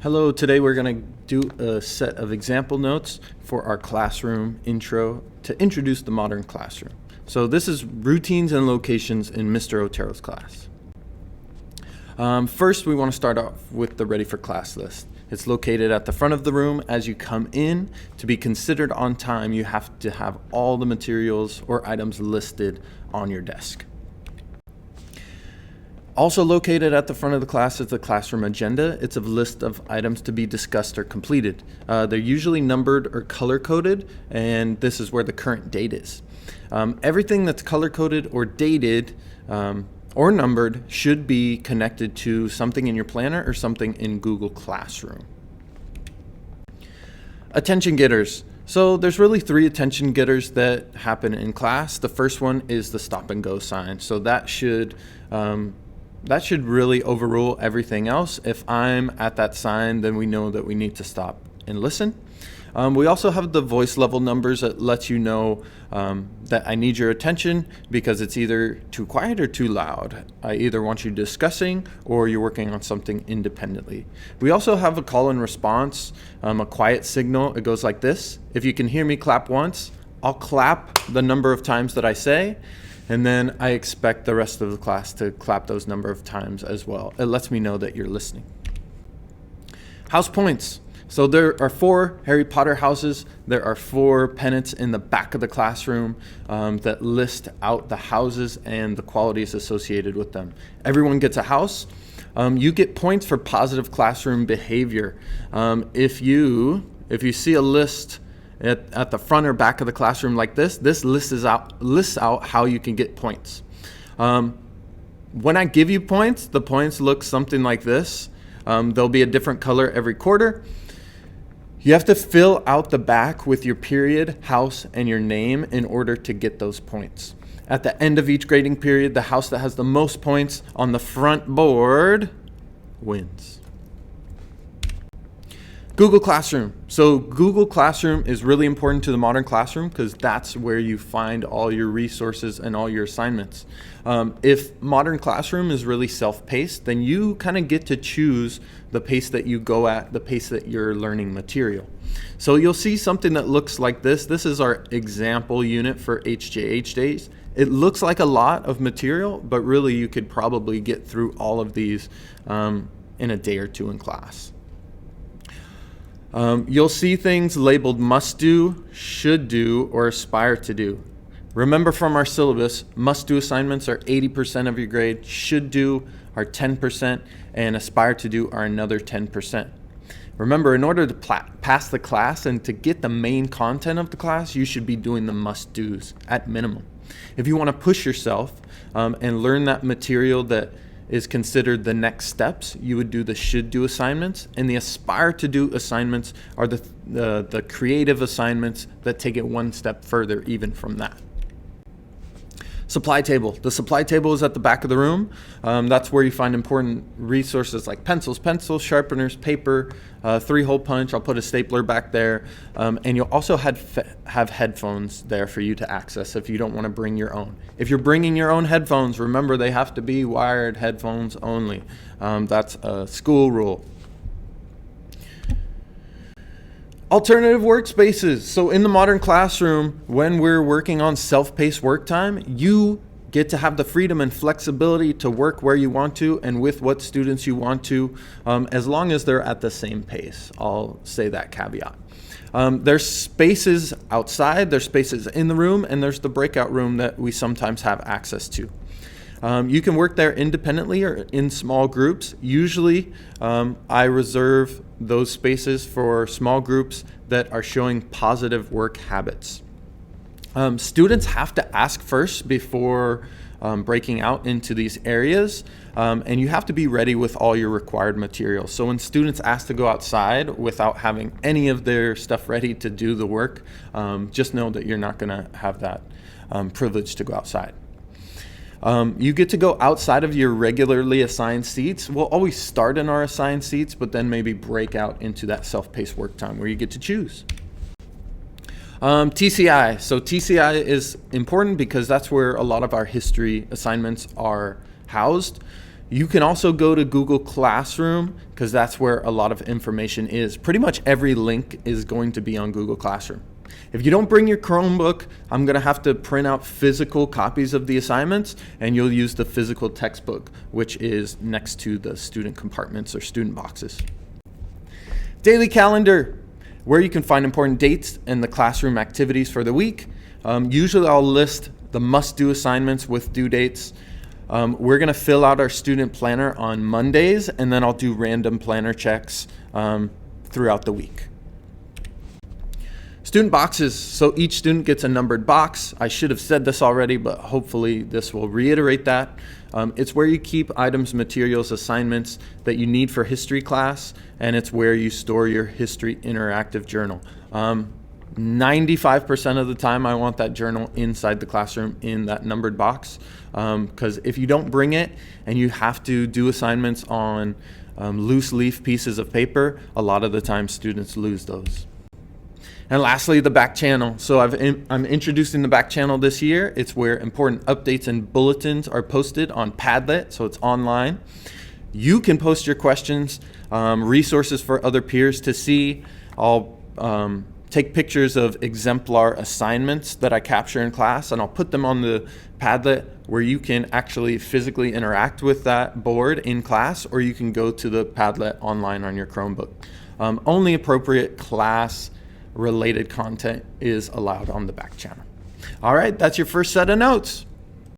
Hello, today we're going to do a set of example notes for our classroom intro to introduce the modern classroom. So this is routines and locations in Mr. Otero's class. First, we want to start off with the Ready for Class list. It's located at the front of the room. As you come in, to be considered on time, you have to have all the materials or items listed on your desk. Also located at the front of the class is the classroom agenda. It's a list of items to be discussed or completed. They're usually numbered or color-coded, and this is where the current date is. Everything that's color-coded or dated or numbered should be connected to something in your planner or something in Google Classroom. Attention getters. So there's really three attention getters that happen in class. The first one is the stop and go sign. So that should really overrule everything else. If I'm at that sign, then we know that we need to stop and listen. We also have the voice level numbers that lets you know that I need your attention because it's either too quiet or too loud. I either want you discussing or you're working on something independently. We also have a call and response, a quiet signal. It goes like this. If you can hear me clap once, I'll clap the number of times that I say, and then I expect the rest of the class to clap those number of times as well. It lets me know that you're listening. House points. So there are 4 Harry Potter houses. There are 4 pennants in the back of the classroom that list out the houses and the qualities associated with them. Everyone gets a house. You get points for positive classroom behavior. If you see a list at the front or back of the classroom like this lists out how you can get points. When I give you points, the points look something like this. There'll be a different color every quarter. You have to fill out the back with your period, house, and your name in order to get those points. At the end of each grading period, the house that has the most points on the front board wins. Google Classroom. So Google Classroom is really important to the modern classroom because that's where you find all your resources and all your assignments. If modern classroom is really self-paced, then you kind of get to choose the pace that you go at, the pace that you're learning material. So you'll see something that looks like this. This is our example unit for HJH days. It looks like a lot of material, but really you could probably get through all of these in a day or two in class. You'll see things labeled must do, should do, or aspire to do. Remember from our syllabus, must do assignments are 80% of your grade, should do are 10%, and aspire to do are another 10%. Remember, in order to pass the class and to get the main content of the class, you should be doing the must do's at minimum. If you want to push yourself and learn that material that is considered the next steps, you would do the should do assignments, and the aspire to do assignments are the creative assignments that take it one step further even from that. Supply table. The supply table is at the back of the room. That's where you find important resources like pencils, sharpeners, paper, 3-hole punch. I'll put a stapler back there. And you'll also have headphones there for you to access if you don't want to bring your own. If you're bringing your own headphones, remember they have to be wired headphones only. That's a school rule. Alternative workspaces. So in the modern classroom, when we're working on self-paced work time, you get to have the freedom and flexibility to work where you want to and with what students you want to, as long as they're at the same pace. I'll say that caveat. There's spaces outside, there's spaces in the room, and there's the breakout room that we sometimes have access to. You can work there independently or in small groups. Usually, I reserve those spaces for small groups that are showing positive work habits. Students have to ask first before breaking out into these areas, and you have to be ready with all your required materials. So when students ask to go outside without having any of their stuff ready to do the work, just know that you're not going to have that privilege to go outside. You get to go outside of your regularly assigned seats. We'll always start in our assigned seats, but then maybe break out into that self-paced work time where you get to choose. TCI. So TCI is important because that's where a lot of our history assignments are housed. You can also go to Google Classroom because that's where a lot of information is. Pretty much every link is going to be on Google Classroom. If you don't bring your Chromebook, I'm going to have to print out physical copies of the assignments, and you'll use the physical textbook, which is next to the student compartments or student boxes. Daily calendar, where you can find important dates and the classroom activities for the week. Usually I'll list the must-do assignments with due dates. We're going to fill out our student planner on Mondays, and then I'll do random planner checks throughout the week. Student boxes. So each student gets a numbered box. I should have said this already, but hopefully this will reiterate that. It's where you keep items, materials, assignments that you need for history class, and it's where you store your history interactive journal. 95% of the time I want that journal inside the classroom in that numbered box, because if you don't bring it and you have to do assignments on loose leaf pieces of paper, a lot of the time students lose those. And lastly, the back channel. So I'm introducing the back channel this year. It's where important updates and bulletins are posted on Padlet, so it's online. You can post your questions, resources for other peers to see. I'll take pictures of exemplar assignments that I capture in class, and I'll put them on the Padlet where you can actually physically interact with that board in class, or you can go to the Padlet online on your Chromebook. Only appropriate class related content is allowed on the back channel. All right, that's your first set of notes.